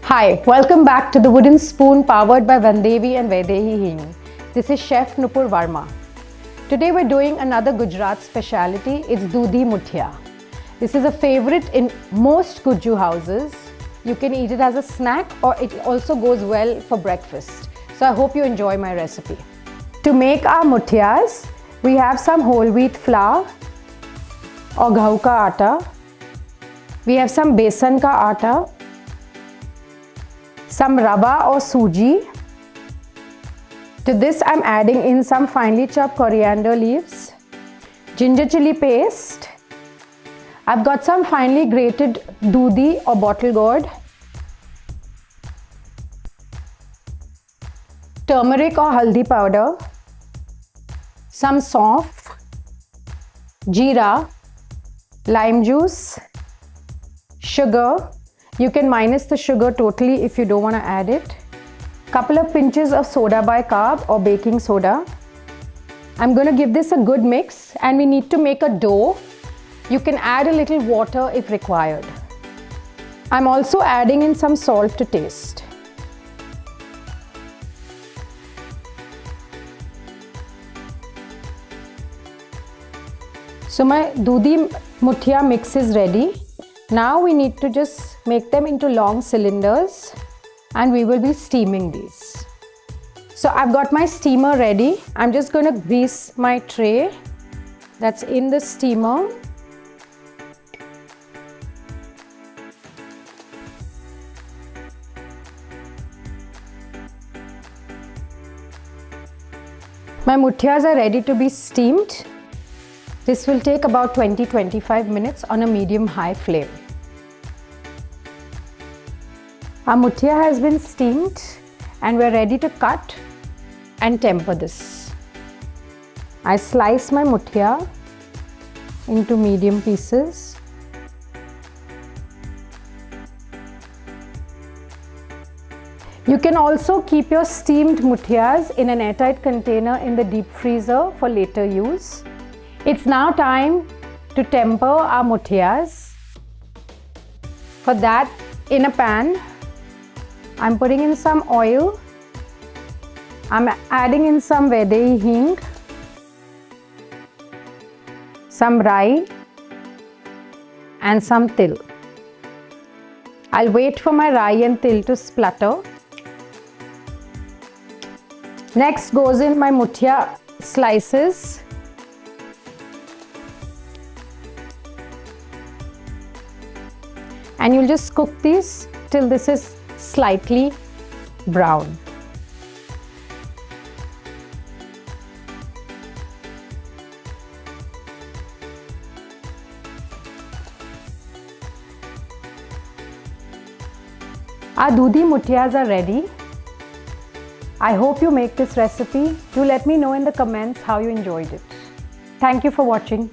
Hi, welcome back to the Wooden Spoon powered by Vaidehi and Vaidehi Hing. This is Chef Nupur Varma. Today we're doing another Gujarat speciality. It's Doodhi Muthiya. This is a favorite in most Guju houses. You can eat it as a snack or it also goes well for breakfast. So I hope you enjoy my recipe. To make our muthiyas, we have some whole wheat flour or gahu ka atta. We have some besan ka atta, some rava or suji. To this I'm adding in some finely chopped coriander leaves, ginger chilli paste. I've got some finely grated doodhi or bottle gourd, turmeric or haldi powder, some saunf, jeera, lime juice, sugar. You can minus the sugar totally if you don't want to add it. Couple of pinches of soda bi-carb or baking soda. I'm going to give this a good mix and we need to make a dough. You can add a little water if required. I'm also adding in some salt to taste. So my Doodhi Muthiya mix is ready. Now we need to just make them into long cylinders and we will be steaming these. So I've got my steamer ready. I'm just going to grease my tray that's in the steamer. My muthiyas are ready to be steamed. This will take about 20-25 minutes on a medium-high flame. Our muthiya has been steamed and we're ready to cut and temper this. I slice my muthiya into medium pieces. You can also keep your steamed muthiyas in an airtight container in the deep freezer for later use. It's now time to temper our muthiyas. For that, in a pan, I'm putting in some oil. I'm adding in some Vaidehi hing, some rai and some til. I'll wait for my rai and til to splutter. Next goes in my muthiya slices. And you'll just cook these till this is slightly brown. Our Doodhi Muthiyas are ready. I hope you make this recipe. Do let me know in the comments how you enjoyed it. Thank you for watching.